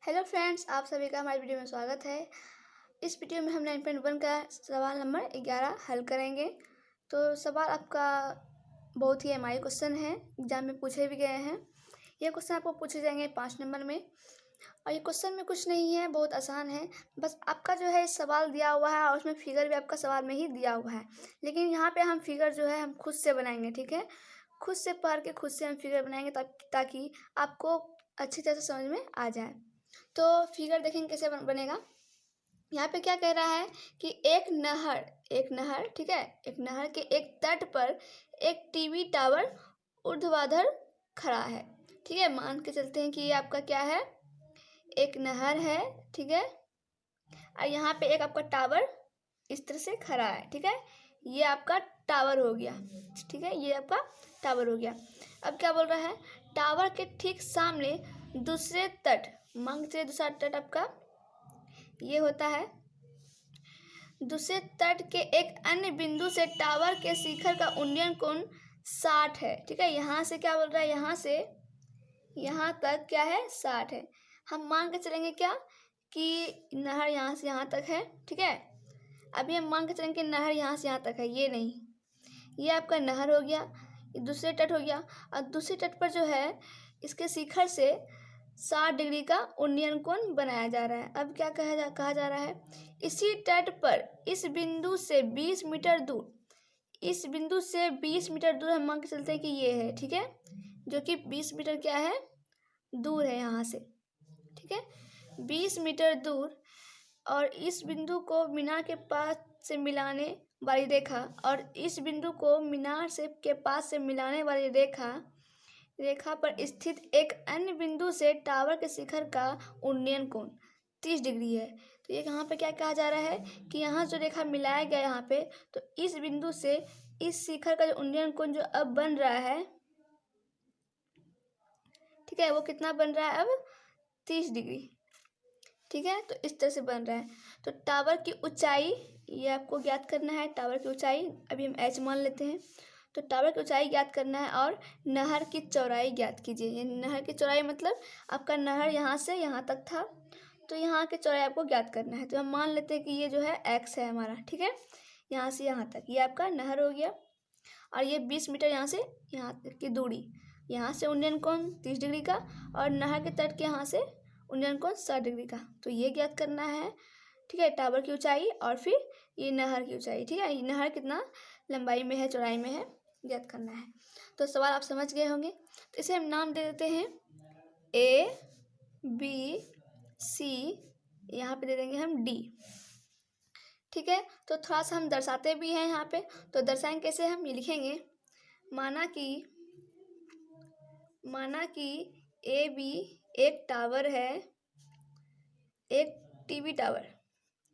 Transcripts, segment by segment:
Hello friends, आप सभी का हमारी वीडियो में स्वागत है। इस वीडियो में हम 9.1 का सवाल नंबर 11 हल करेंगे। तो सवाल आपका बहुत ही एमआई क्वेश्चन है, एग्जाम में पूछे भी गए हैं। ये क्वेश्चन आपको पूछे जाएंगे 5 नंबर में, और ये क्वेश्चन में कुछ नहीं है, बहुत आसान है। बस आपका जो है सवाल दिया हुआ है और उसमें फिगर भी आपका सवाल में ही दिया हुआ है, लेकिन यहाँ पे हम फिगर जो है हम खुद से बनाएंगे। ठीक है, खुद से पढ़ के खुद से हम फिगर बनाएंगे ताकि आपको अच्छी तरह से समझ में आ जाए। तो फिगर देखेंगे कैसे बनेगा। यहाँ पे क्या कह रहा है कि एक नहर ठीक है, एक नहर के एक तट पर एक टीवी टावर ऊर्ध्वाधर खड़ा है। ठीक है, मान के चलते हैं कि ये आपका क्या है, एक नहर है। ठीक है, और यहाँ पे एक आपका टावर इस तरह से खड़ा है। ठीक है, ये आपका टावर हो गया। ठीक है, ये आपका टावर हो गया। अब क्या बोल रहा है, टावर के ठीक सामने दूसरे तट, मान के दूसरा तट आपका ये होता है। दूसरे तट के एक अन्य बिंदु से टावर के शिखर का उन्नयन कोण 60 है। ठीक है, यहाँ से क्या बोल रहा है, यहाँ से यहाँ तक क्या है, 60 है। हम मान के चलेंगे क्या कि नहर यहाँ से यहाँ तक है। ठीक है, अभी हम मान के चलेंगे कि नहर यहाँ से यहाँ तक है, ये नहीं, ये आपका नहर हो गया, ये दूसरे तट हो गया। और दूसरे तट पर जो है इसके शिखर से 60 डिग्री का उन्नयन कोण बनाया जा रहा है। अब क्या कहा जा रहा है, इसी तट पर इस बिंदु से 20 मीटर दूर, इस बिंदु से 20 मीटर दूर हम मान के चलते हैं कि ये है। ठीक है, जो कि 20 मीटर क्या है, दूर है यहाँ से। ठीक है, 20 मीटर दूर, और इस बिंदु को मीनार के पास से मिलाने वाली रेखा, और इस बिंदु को मीनार से के पास से मिलाने वाली रेखा पर स्थित एक अन्य बिंदु से टावर के शिखर का उन्नयन कोण 30 डिग्री है। तो ये यहाँ पे क्या कहा जा रहा है कि यहाँ जो रेखा मिलाया गया यहाँ पे, तो इस बिंदु से इस शिखर का जो उन्नयन कोण जो अब बन रहा है, ठीक है, वो कितना बन रहा है अब, 30 डिग्री। ठीक है, तो इस तरह से बन रहा है। तो टावर की ऊंचाई ये आपको ज्ञात करना है। टावर की ऊंचाई अभी हम h मान लेते हैं। तो टावर की ऊंचाई ज्ञात करना है और नहर की चौड़ाई ज्ञात कीजिए। ये नहर की चौड़ाई मतलब आपका नहर यहाँ से यहाँ तक था, तो यहाँ की चौड़ाई आपको ज्ञात करना है। तो हम मान लेते हैं कि ये जो है x है हमारा। ठीक है, यहाँ से यहाँ तक ये आपका नहर हो गया, और ये 20 मीटर यहाँ से यहाँ तक की दूरी, यहाँ से उन्नयन कोण 30 डिग्री का, और नहर के तट के यहाँ से उन्नयन कोण 60 डिग्री का। तो ये ज्ञात करना है। ठीक है, टावर की ऊंचाई और फिर ये नहर की ऊंचाई। ठीक है, ये नहर कितना लंबाई में है, चौड़ाई में है, ज्ञात करना है। तो सवाल आप समझ गए होंगे। तो इसे हम नाम दे देते हैं ABC, यहाँ पे दे देंगे हम D। ठीक है, तो थोड़ा सा हम दर्शाते भी हैं यहाँ पे। तो दर्शाएंगे कैसे, हम ये लिखेंगे, माना कि AB एक टावर है, एक टीवी टावर।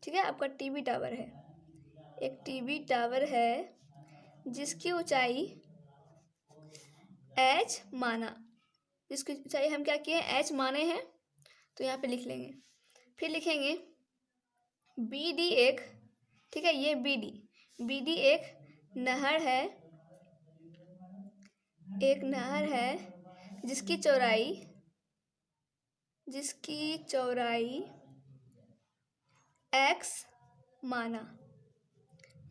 ठीक है, आपका टीवी टावर है, एक टीवी टावर है जिसकी ऊंचाई h माना, जिसकी ऊंचाई हम क्या किए, h माने हैं। तो यहाँ पे लिख लेंगे, फिर लिखेंगे BD एक, ठीक है, ये BD एक नहर है जिसकी चौड़ाई x माना।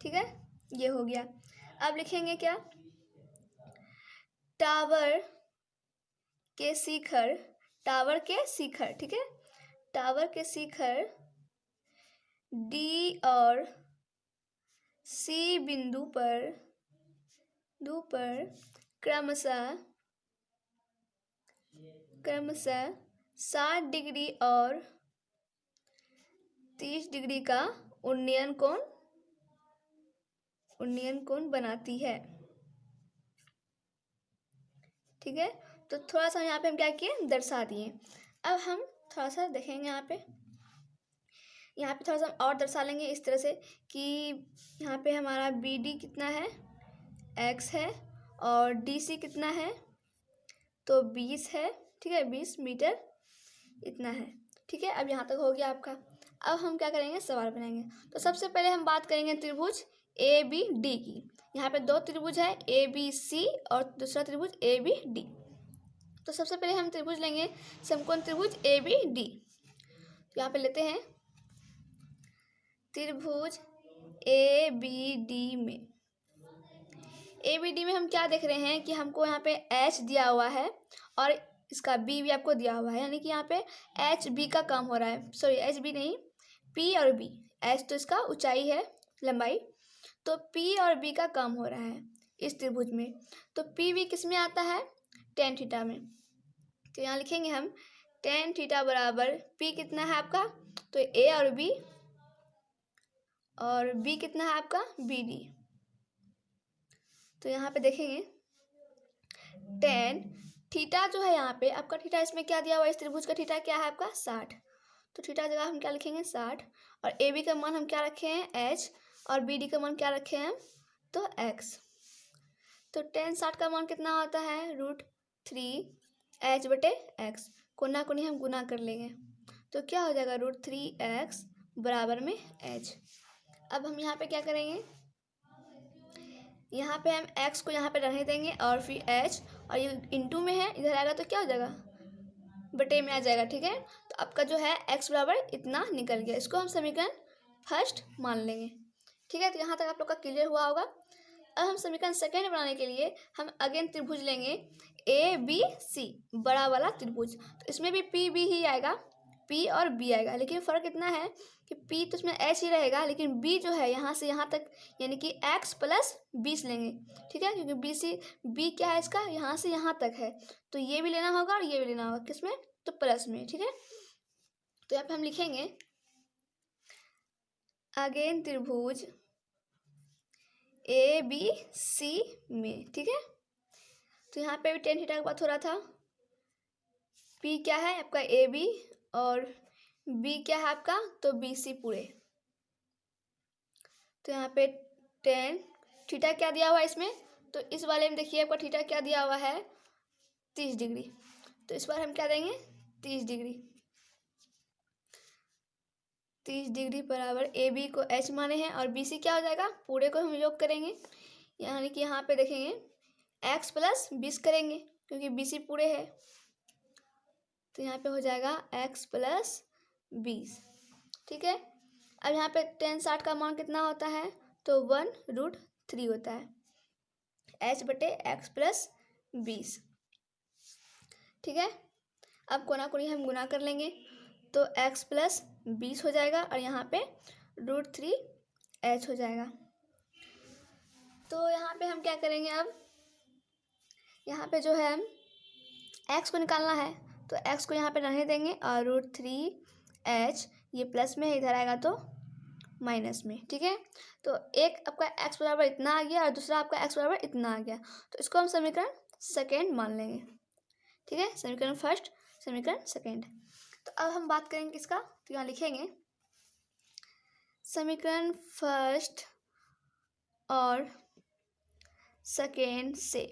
ठीक है, ये हो गया। अब लिखेंगे क्या, टावर के शिखर, ठीक है, टावर के शिखर D और C बिंदु पर क्रमशः 60 डिग्री और 30 डिग्री का उन्नयन कोण बनाती है। ठीक है, तो थोड़ा सा यहाँ पे हम क्या किए, दर्शा दिए। अब हम थोड़ा सा देखेंगे यहाँ पे थोड़ा सा और दर्शा लेंगे इस तरह से कि यहाँ पे हमारा BD कितना है, x है, और DC कितना है, तो 20 है। ठीक है, 20 मीटर इतना है। ठीक है, अब यहाँ तक हो गया आपका। अब हम क्या करेंगे, सवाल बनाएंगे। तो सबसे पहले हम बात करेंगे त्रिभुज ABD की। यहाँ पे 2 त्रिभुज है, ABC और दूसरा त्रिभुज ABD। तो सबसे पहले हम त्रिभुज लेंगे, समकोण त्रिभुज ABD। तो यहाँ पे लेते हैं त्रिभुज ए बी डी में। ए बी डी में हम क्या देख रहे हैं कि हमको यहाँ पे एच दिया हुआ है और इसका बी भी आपको दिया हुआ है, यानी कि यहाँ पे एच बी का काम हो रहा है। सॉरी, एच बी नहीं, पी और बी। एच तो इसका ऊंचाई है, लंबाई, तो पी और बी का काम हो रहा है इस त्रिभुज में। तो पी बी किस में आता है? टेन थीटा में। तो यहाँ लिखेंगे हम टेन थीटा बराबर पी कितना है आपका, तो ए और बी कितना है आपका, बी डी। तो यहाँ पे देखेंगे टेन थीटा जो है यहाँ पे आपका, थीटा इसमें क्या दिया हुआ है, इस त्रिभुज का थीटा क्या है आपका 60। तो थीटा जगह हम क्या लिखेंगे 60, और ए बी का मान हम क्या रखे हैं एच, और बी डी का मान क्या रखे हैं तो एक्स। तो टेन 60 का मान कितना होता है √3h/x। कोना कोनी हम गुना कर लेंगे तो क्या हो जाएगा √3x बराबर में h। अब हम यहाँ पे क्या करेंगे, यहाँ पे हम x को यहाँ पे रहने देंगे और फिर h, और ये इंटू में है, इधर आएगा तो क्या हो जाएगा बटे में आ जाएगा। ठीक है, तो आपका जो है x बराबर इतना निकल गया। इसको हम समीकरण फर्स्ट मान लेंगे। ठीक है, तो यहाँ तक आप लोग का क्लियर हुआ होगा। अब हम समीकरण सेकेंड बनाने के लिए हम अगेन त्रिभुज लेंगे ए बी सी, बड़ा वाला त्रिभुज। तो इसमें भी पी बी ही आएगा, पी और बी आएगा, लेकिन फ़र्क इतना है कि पी तो इसमें एच ही रहेगा, लेकिन बी जो है यहाँ से यहाँ तक यानी कि एक्स प्लस 20 लेंगे। ठीक है, क्योंकि बी क्या है इसका, यहाँ से यहाँ तक है, तो ये भी लेना होगा और ये भी लेना होगा, किसमें तो प्लस में। ठीक है, तो यहाँ पे हम लिखेंगे अगेन त्रिभुज ए बी सी में। ठीक है, तो यहाँ पे भी टेन थीटा का बात हो रहा था। पी क्या है आपका ए बी, और बी क्या है आपका तो बी सी पूरे। तो यहाँ पे टेन थीटा क्या दिया हुआ है इसमें, तो इस वाले में देखिए आपका थीटा क्या दिया हुआ है 30 डिग्री। तो इस बार हम क्या देंगे 30 डिग्री। 30 डिग्री बराबर ए बी को एच माने हैं और बी सी क्या हो जाएगा, पूरे को हम योग करेंगे, यानी कि यहाँ पे देखेंगे एक्स प्लस 20 करेंगे क्योंकि बी सी पूरे है। तो यहाँ पे हो जाएगा एक्स प्लस 20। ठीक है, अब यहाँ पे टेन 60 का मान कितना होता है तो 1√3 होता है, h/x प्लस 20। ठीक है, अब कोना कोनी हम गुना कर लेंगे तो x प्लस 20 हो जाएगा और यहाँ पे √3h हो जाएगा। तो यहाँ पे हम क्या करेंगे, अब यहाँ पे जो है x को निकालना है, तो x को यहाँ पे रहने देंगे और √3h ये प्लस में है, इधर आएगा तो माइनस में। ठीक है, तो एक आपका x बराबर इतना आ गया और दूसरा आपका x बराबर इतना आ गया, तो इसको हम समीकरण सेकेंड मान लेंगे। ठीक है, समीकरण फर्स्ट, समीकरण सेकेंड। तो अब हम बात करेंगे किसका, तो यहाँ लिखेंगे समीकरण फर्स्ट और सेकेंड से।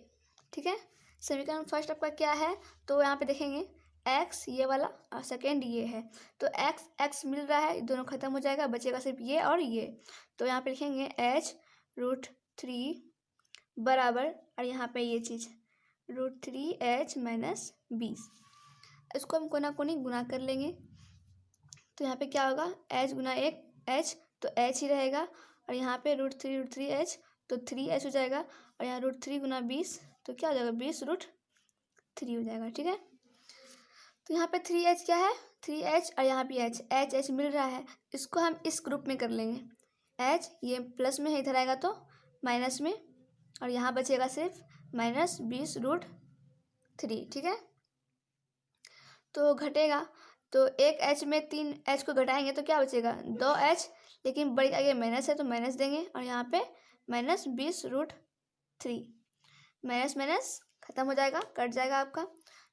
ठीक है, समीकरण फर्स्ट आपका क्या है, तो यहाँ पे देखेंगे x ये वाला और सेकेंड ये है, तो x मिल रहा है, दोनों खत्म हो जाएगा, बचेगा सिर्फ ये और ये। तो यहाँ पे लिखेंगे h√3 बराबर, और यहाँ पे ये चीज़ √3h माइनस 20। इसको हम कोना कोनी गुना कर लेंगे तो यहाँ पे क्या होगा h गुना 1h तो h ही रहेगा, और यहाँ पे √3h तो 3h हो जाएगा, और यहाँ √3 गुना 20 तो क्या हो जाएगा 20√3 हो जाएगा। ठीक है, तो यहाँ पे 3h क्या है 3h, और यहाँ पे h मिल रहा है, इसको हम इस ग्रुप में कर लेंगे। h ये प्लस में है, इधर आएगा तो माइनस में, और यहाँ बचेगा सिर्फ -20√3। ठीक है, तो घटेगा, तो एक h में 3h को घटाएंगे तो क्या बचेगा 2h, लेकिन बड़ी आगे माइनस है तो माइनस देंगे, और यहाँ पे -20√3, माइनस माइनस खत्म हो जाएगा, कट जाएगा आपका।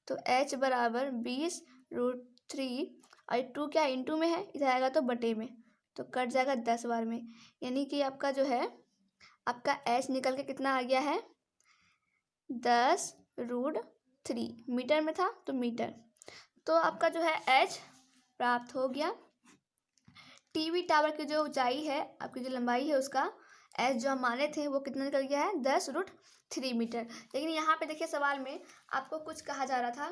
तो h बराबर 20√3, और 2 क्या इंटू में है, इधर आएगा तो बटे में, तो कट जाएगा 10 बार में, यानी कि आपका जो है आपका h निकल के कितना आ गया है 10√3। मीटर में था तो मीटर, तो आपका जो है h प्राप्त हो गया। टीवी टावर की जो ऊंचाई है, आपकी जो लंबाई है, उसका h जो हम माने थे वो कितना निकल गया है 10√3 मीटर। लेकिन यहाँ पे देखिए सवाल में आपको कुछ कहा जा रहा था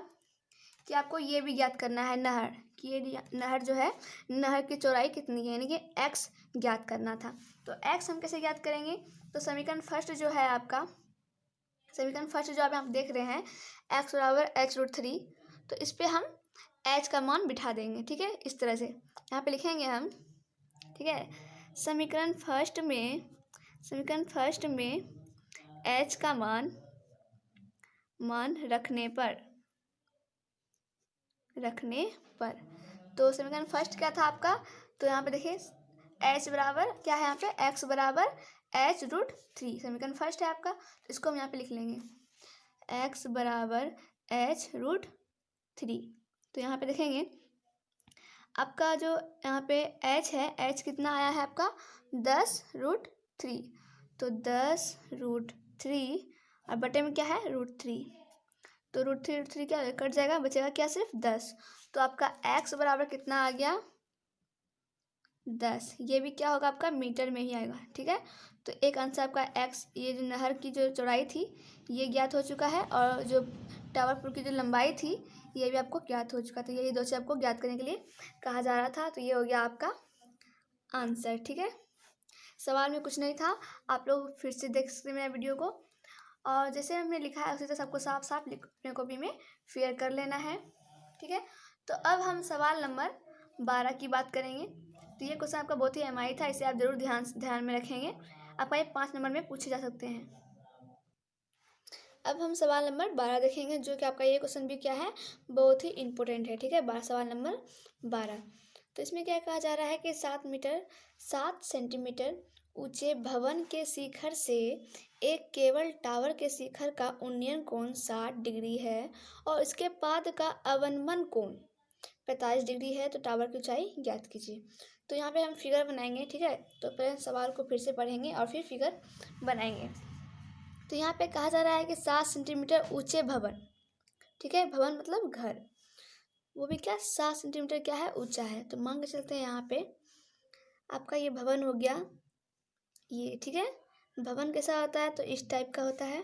कि आपको ये भी ज्ञात करना है नहर कि ये नहर जो है, नहर की चौड़ाई कितनी है, यानी कि x ज्ञात करना था। तो x हम कैसे ज्ञात करेंगे? तो समीकरण फर्स्ट जो है आपका, समीकरण फर्स्ट जो आप देख रहे हैं x बराबर h√3, तो इस पर हम h का मान बिठा देंगे। ठीक है, इस तरह से यहाँ पे लिखेंगे हम। ठीक है, समीकरण फर्स्ट में h का मान रखने पर तो समीकरण फर्स्ट क्या था आपका? तो यहाँ पे देखिए h बराबर क्या है, यहाँ पे x बराबर h√3 समीकरण फर्स्ट है आपका। तो इसको हम यहाँ पे लिख लेंगे x बराबर h√3। तो यहाँ पे देखेंगे आपका जो यहाँ पे h है, h कितना आया है आपका 10√3। तो 10√3 और बटे में क्या है √3, तो √3 क्या कट जाएगा, बचेगा क्या सिर्फ 10। तो आपका x बराबर कितना आ गया 10। ये भी क्या होगा आपका मीटर में ही आएगा। ठीक है, तो एक आंसर आपका x, ये जो नहर की जो चौड़ाई थी ये ज्ञात हो चुका है, और जो टावर पुल की जो लंबाई थी ये भी आपको ज्ञात हो चुका था। यही दो चीज़ आपको ज्ञात करने के लिए कहा जा रहा था। तो ये हो गया आपका आंसर। ठीक है, सवाल में कुछ नहीं था, आप लोग फिर से देख सकते हैं मेरा वीडियो को, और जैसे हमने लिखा है उसी तरह सबको साफ साफ अपने कॉपी में फेयर कर लेना है। ठीक है, तो अब हम सवाल नंबर 12 की बात करेंगे। तो ये क्वेश्चन आपका बहुत ही एमआई था, इसे आप जरूर ध्यान में रखेंगे, आपका ये 5 नंबर में पूछे जा सकते हैं। अब हम सवाल नंबर 12 देखेंगे, जो कि आपका ये क्वेश्चन भी क्या है, बहुत ही इम्पोर्टेंट है। ठीक है, सवाल नंबर 12। तो इसमें क्या कहा जा रहा है कि 7 सेंटीमीटर ऊंचे भवन के शिखर से एक केबल टावर के शिखर का उन्नयन कोण 60 डिग्री है और इसके पाद का अवनमन कोण 45 डिग्री है, तो टावर की ऊंचाई ज्ञात कीजिए। तो यहाँ पे हम फिगर बनाएंगे। ठीक है, तो पहले सवाल को फिर से पढ़ेंगे और फिर फिगर बनाएंगे। तो यहाँ पे कहा जा रहा है कि 7 सेंटीमीटर ऊंचे भवन, ठीक है, भवन मतलब घर, वो भी क्या 7 सेंटीमीटर क्या है ऊंचा है। तो मान के चलते हैं यहाँ पे आपका ये भवन हो गया ये। ठीक है, भवन कैसा होता है, तो इस टाइप का होता है।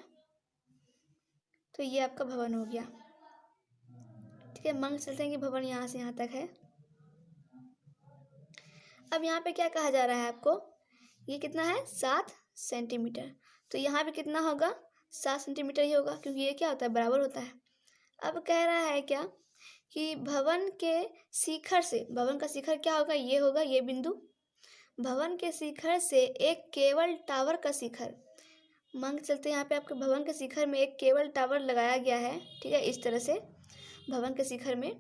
तो ये आपका भवन हो गया। ठीक है, मान के चलते हैं कि भवन यहाँ से यहाँ तक है। अब यहाँ पे क्या कहा जा रहा है आपको, ये कितना है 7 सेंटीमीटर, तो यहाँ पे कितना होगा 7 सेंटीमीटर ही होगा, क्योंकि ये क्या होता है बराबर होता है। अब कह रहा है क्या कि भवन के शिखर से, भवन का शिखर क्या होगा, ये होगा ये बिंदु, भवन के शिखर से एक केबल टावर का शिखर, मान के चलते हैं यहाँ पे आपके भवन के शिखर में एक केबल टावर लगाया गया है। ठीक है, इस तरह से भवन के शिखर में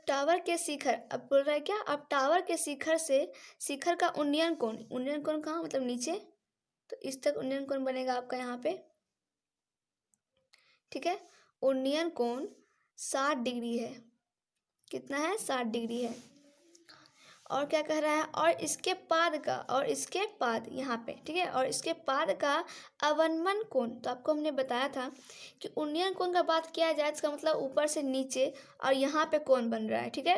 टावर के शिखर, अब बोल रहा है क्या, अब टावर के शिखर से शिखर का उन्नयन कोण कहाँ मतलब नीचे, तो इस तक उन्नयन कोण बनेगा आपका यहाँ पे। ठीक है, उन्नयन कोण 60 डिग्री है, कितना है 60 डिग्री है। और क्या कह रहा है, और इसके पाद यहाँ पे, ठीक है, और इसके पाद का अवनमन कोण, तो आपको हमने बताया था कि उन्नयन कोण का बात किया जाए इसका मतलब ऊपर से नीचे और यहाँ पे कोण बन रहा है। ठीक है,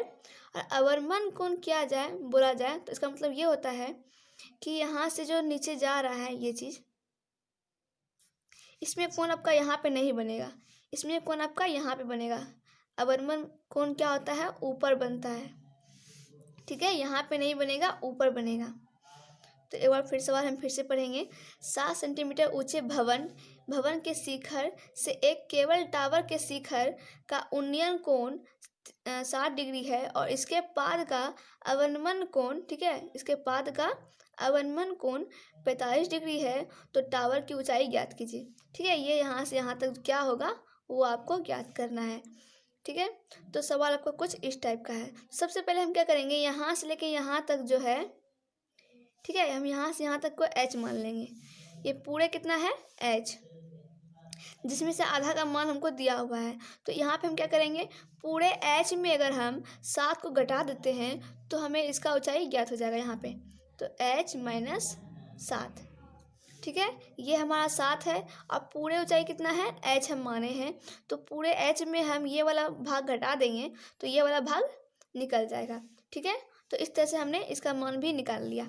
और अवनमन कोण किया जाए बोला जाए तो इसका मतलब ये होता है कि यहाँ से जो नीचे जा रहा है ये चीज़, इसमें कोण आपका यहाँ पे नहीं बनेगा, इसमें कोण आपका यहाँ पे बनेगा। अवनमन कोण क्या होता है ऊपर बनता है। ठीक है, यहाँ पे नहीं बनेगा, ऊपर बनेगा। तो एक बार फिर सवाल हम फिर से पढ़ेंगे। 7 सेंटीमीटर ऊंचे भवन के शिखर से एक केबल टावर के शिखर का उन्नयन कोण 60 डिग्री है और इसके पाद का अवनमन कोण, ठीक है, इसके पाद का अवनमन कोण 45 डिग्री है, तो टावर की ऊंचाई ज्ञात कीजिए। ठीक है, ये यहाँ से यहाँ तक क्या होगा वो आपको ज्ञात करना है। ठीक है, तो सवाल आपको कुछ इस टाइप का है। सबसे पहले हम क्या करेंगे, यहाँ से लेके यहाँ तक जो है, ठीक है, हम यहाँ से यहाँ तक को h मान लेंगे। ये पूरे कितना है h, जिसमें से आधा का मान हमको दिया हुआ है। तो यहाँ पे हम क्या करेंगे, पूरे h में अगर हम 7 को घटा देते हैं तो हमें इसका ऊंचाई ज्ञात हो जाएगा यहाँ पे। तो h माइनस 7, ठीक है, ये हमारा 7 है। अब पूरे ऊंचाई कितना है h हम माने हैं, तो पूरे h में हम ये वाला भाग घटा देंगे तो ये वाला भाग निकल जाएगा। ठीक है, तो इस तरह से हमने इसका मान भी निकाल लिया।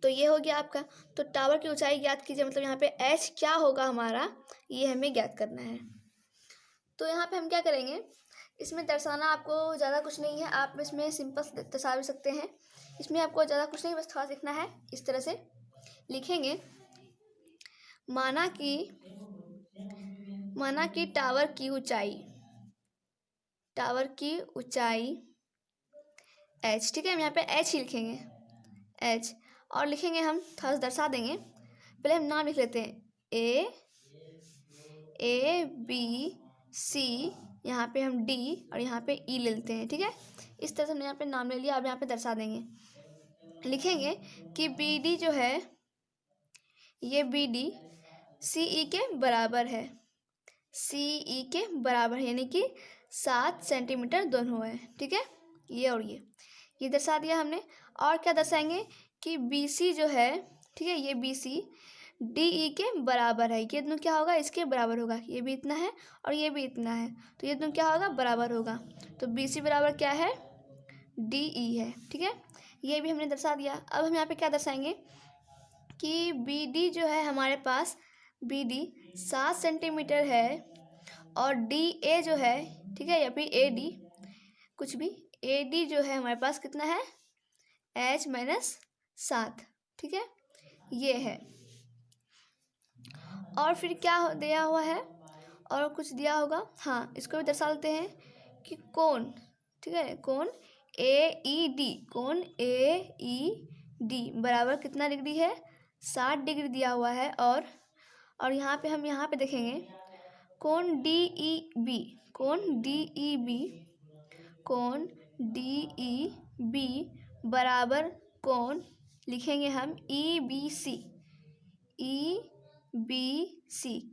तो ये हो गया आपका। तो टावर की ऊंचाई ज्ञात कीजिए, मतलब यहाँ पे h क्या होगा हमारा, ये हमें ज्ञात करना है। तो यहाँ पे हम क्या करेंगे, इसमें दर्शाना आपको ज़्यादा कुछ नहीं है, आप इसमें सिंपल दर्शा भी सकते हैं। इसमें आपको ज़्यादा कुछ नहीं, बस थोड़ा लिखना है। इस तरह से लिखेंगे, माना कि टावर की ऊंचाई h, ठीक है। हम यहाँ पे h ही लिखेंगे, h। और लिखेंगे हम, थोड़ा सा दर्शा देंगे। पहले हम नाम लिख लेते हैं, A B C, यहाँ पे हम D और यहाँ पे E ले लेते हैं, ठीक है। इस तरह से हमने यहाँ पे नाम ले लिया। अब यहाँ पे दर्शा देंगे, लिखेंगे कि BD जो है, ये BD CE के बराबर है, CE के बराबर है, यानी कि 7 सेंटीमीटर दोनों है, ठीक है। ये और ये दर्शा दिया हमने। और क्या दर्शाएंगे कि BC जो है, ठीक है, ये BC DE के बराबर है। ये दोनों क्या होगा, इसके बराबर होगा। ये भी इतना है और ये भी इतना है, तो ये दोनों क्या होगा, बराबर होगा। तो BC बराबर क्या है, DE है, ठीक है। ये भी हमने दर्शा दिया। अब हम यहाँ पे क्या दर्शाएंगे कि BD जो है हमारे पास, BD 7 सेंटीमीटर है और DA जो है, ठीक है, या फिर AD, कुछ भी, AD जो है हमारे पास कितना है, H-7, ठीक है, ये है। और फिर क्या दिया हुआ है, और कुछ दिया होगा, हाँ, इसको भी दर्शा लेते हैं कि कोण, ठीक है, कोण AED, कोण AED बराबर कितना डिग्री है, 60 डिग्री दिया हुआ है। और यहाँ पे हम यहाँ पे देखेंगे, कोण DEB, कोण DEB बराबर कोण लिखेंगे हम EBC,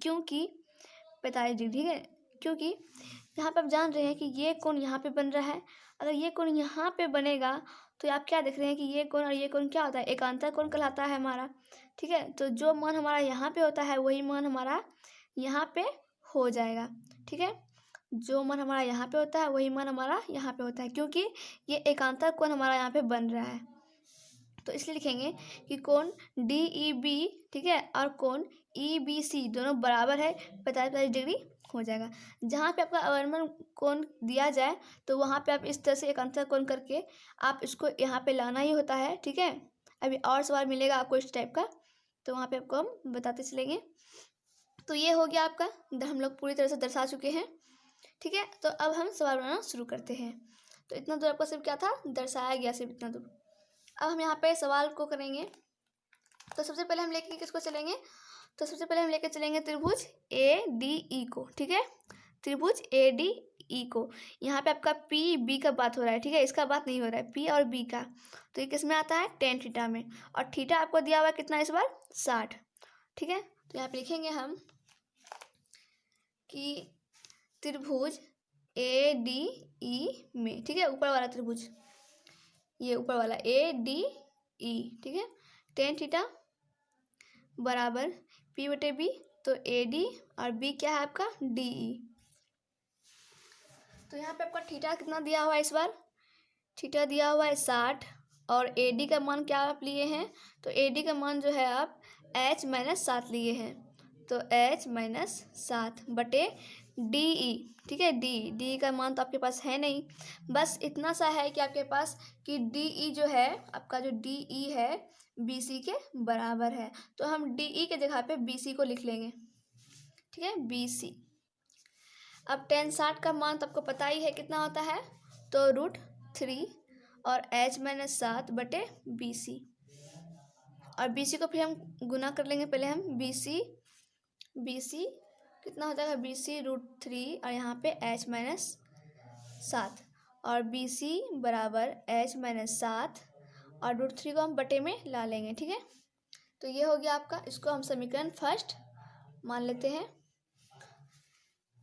क्योंकि 45 डिग्री, ठीक है। क्योंकि यहाँ पे आप जान रहे हैं कि ये कोण यहाँ पे बन रहा है। अगर ये कोण यहाँ पे बनेगा तो आप क्या देख रहे हैं कि ये कोण और ये कोण क्या होता है, एकांतर कोण कहलाता है हमारा, ठीक है। तो जो मान हमारा यहाँ पे होता है वही मान हमारा यहाँ पे हो जाएगा, ठीक है। जो मान हमारा यहाँ पे होता है वही मान हमारा यहाँ पे होता है, क्योंकि ये एकांतर कोण हमारा यहाँ पे बन रहा है। तो इसलिए लिखेंगे कि कोण DEB, ठीक है, और कोण EBC दोनों बराबर है, 45 डिग्री हो जाएगा। जहाँ पे आपका अवर्मन कोण दिया जाए तो वहाँ पे आप इस तरह से एकांतर कोण करके आप इसको यहाँ पे लाना ही होता है, ठीक है। अभी और सवाल मिलेगा आपको इस टाइप का, तो वहाँ पे आपको हम बताते चलेंगे। तो ये हो गया आपका, हम लोग पूरी तरह से दर्शा चुके हैं, ठीक है। तो अब हम सवाल बनाना शुरू करते हैं। तो इतना दूर आपका सिर्फ क्या था, दर्शाया गया सिर्फ इतना दूर। अब हम यहाँ पे सवाल को करेंगे। तो सबसे पहले हम लेके किसको चलेंगे, तो सबसे पहले हम लेके चलेंगे त्रिभुज ADE को, ठीक है, त्रिभुज ADE को। यहाँ पे आपका PB का बात हो रहा है, ठीक है, इसका बात नहीं हो रहा है, P और B का। तो ये किस में आता है, tan थीटा में। और थीटा आपको दिया हुआ है कितना इस बार, 60, ठीक है। तो यहाँ पे लिखेंगे हम कि त्रिभुज ADE में, ठीक है, ऊपर वाला त्रिभुज, ये ऊपर वाला ADE, ठीक है, tan थीटा बराबर P/B, तो AD और B क्या है आपका, DE। तो यहाँ पे आपका थीटा कितना दिया हुआ है इस बार, थीटा दिया हुआ है 60, और AD का मान क्या आप लिए हैं, तो AD का मान जो है आप H-7 लिए हैं, तो H-7 बटे DE, ठीक है। DE का मान तो आपके पास है नहीं, बस इतना सा है कि आपके पास कि DE जो है आपका, जो DE है BC के बराबर है। तो हम DE के जगह पे BC को लिख लेंगे, ठीक है, BC। अब tan 60 का मान तो आपको पता ही है कितना होता है, तो √3 और H-7 बटे BC, और BC को फिर हम गुना कर लेंगे। पहले हम BC कितना हो जाएगा, BC √3 और यहाँ पे H-7, और BC बराबर H-7 और √3 को हम बटे में ला लेंगे, ठीक है। तो ये हो गया आपका, इसको हम समीकरण फर्स्ट मान लेते हैं।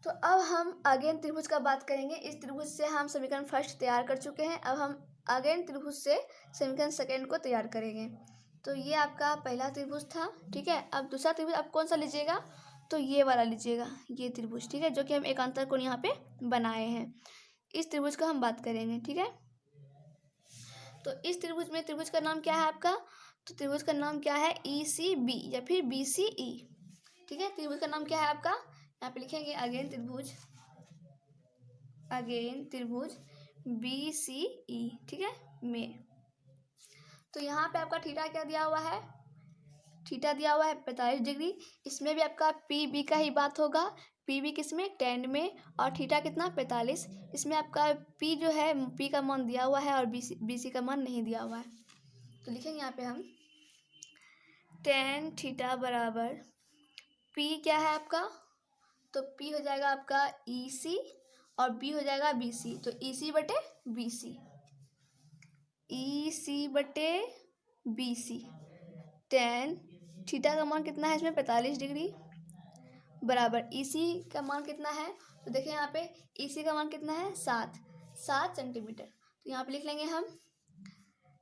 तो अब हम अगेन त्रिभुज का बात करेंगे। इस त्रिभुज से हम समीकरण फर्स्ट तैयार कर चुके हैं, अब हम अगेन त्रिभुज से समीकरण सेकेंड को तैयार करेंगे। तो ये आपका पहला त्रिभुज था, ठीक है। अब दूसरा त्रिभुज आप कौन सा लीजिएगा, तो ये वाला लीजिएगा, ये त्रिभुज, ठीक है, जो कि हम एकांतर कोण यहाँ पे बनाए हैं। इस त्रिभुज का हम बात करेंगे, ठीक है। तो इस त्रिभुज में, त्रिभुज का नाम क्या है आपका, तो त्रिभुज का नाम क्या है, ECB या फिर BCE, ठीक है। त्रिभुज का नाम क्या है आपका, यहाँ पे लिखेंगे अगेन त्रिभुज अगेन त्रिभुज BCE, ठीक है, में। तो यहाँ पे आपका थीटा क्या दिया हुआ है, थीटा दिया हुआ है 45 डिग्री। इसमें भी आपका PB का ही बात होगा, PB किस में, tan में, और थीटा कितना 45। इसमें आपका P जो है, P का मान दिया हुआ है और BC का मान नहीं दिया हुआ है। तो लिखेंगे यहाँ पे हम tan थीटा बराबर P क्या है आपका, तो P हो जाएगा आपका EC और B हो जाएगा BC। तो EC बटे BC, EC बटे BC। tan थीटा का मान कितना है इसमें 45 डिग्री बराबर EC का मान कितना है, तो देखिए यहाँ पे EC का मान कितना है 7 सेंटीमीटर। तो यहाँ पे लिख लेंगे हम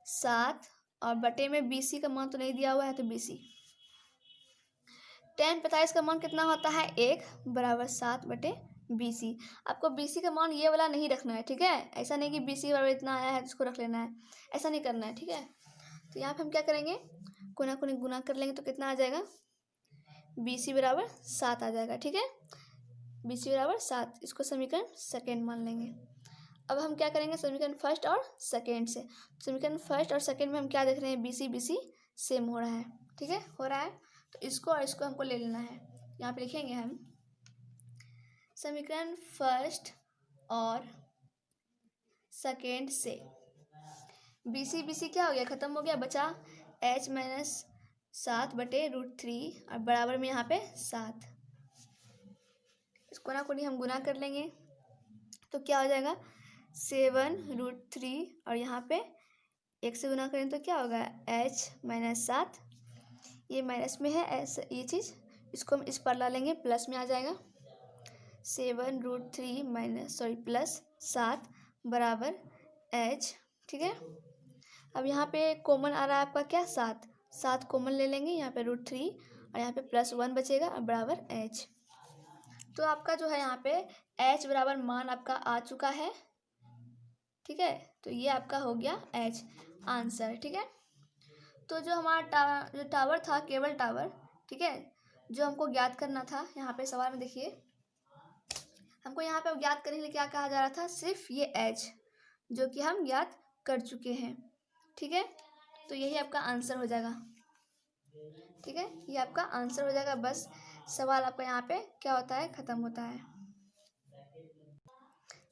7 और बटे में BC का मान तो नहीं दिया हुआ है तो BC। tan 45 का मान कितना होता है 1 बराबर 7 बटे BC। आपको BC का मान ये वाला नहीं रखना है, ठीक है, ऐसा नहीं कि BC बराबर इतना आया है तो उसको रख लेना है, ऐसा नहीं करना है, ठीक है। तो यहाँ पे हम क्या करेंगे, कोना कोनी गुना कर लेंगे तो कितना आ जाएगा, BC बराबर 7 आ जाएगा, ठीक है, BC बराबर 7। इसको समीकरण सेकेंड मान लेंगे। अब हम क्या करेंगे, समीकरण फर्स्ट और सेकेंड से। समीकरण फर्स्ट और सेकेंड में हम क्या देख रहे हैं, BC सेम हो रहा है, ठीक है, हो रहा है। तो इसको और इसको हमको ले लेना है। यहाँ पे लिखेंगे हम समीकरण फर्स्ट और सेकेंड से BC क्या हो गया, खत्म हो गया, बचा H माइनस 7 बटे √3 और बराबर में यहाँ पे 7। इसको ना कोनी हम गुना कर लेंगे तो क्या हो जाएगा 7 √3 और यहाँ पे 1 से गुना करें तो क्या होगा H माइनस 7, ये माइनस में है ऐसा ये चीज़, इसको हम इस पर ला लेंगे, प्लस में आ जाएगा 7 √3 माइनस प्लस 7 बराबर H, ठीक है। अब यहाँ पे कॉमन आ रहा है आपका क्या 7 कॉमन ले लेंगे, यहाँ पे √3 और यहाँ पे +1 बचेगा और बराबर H। तो आपका जो है यहाँ पे H बराबर मान आपका आ चुका है, ठीक है। तो ये आपका हो गया H आंसर, ठीक है। तो जो हमारा जो टावर था, केबल टावर, ठीक है, जो हमको ज्ञात करना था, यहाँ पे सवाल में देखिए हमको यहाँ पे ज्ञात करने के लिए क्या कहा जा रहा था, सिर्फ ये H जो कि हम ज्ञात कर चुके हैं, ठीक है। तो यही आपका आंसर हो जाएगा, ठीक है, ये आपका आंसर हो जाएगा। बस सवाल आपका यहाँ पे क्या होता है, ख़त्म होता है।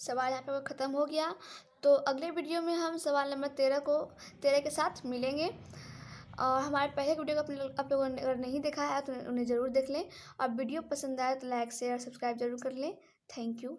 सवाल यहाँ पे ख़त्म हो गया। तो अगले वीडियो में हम सवाल नंबर 13 के साथ मिलेंगे। और हमारे पहले वीडियो को आप लोगों ने अगर नहीं देखा है तो उन्हें ज़रूर देख लें, और वीडियो पसंद आए तो लाइक शेयर सब्सक्राइब जरूर कर लें। Thank you.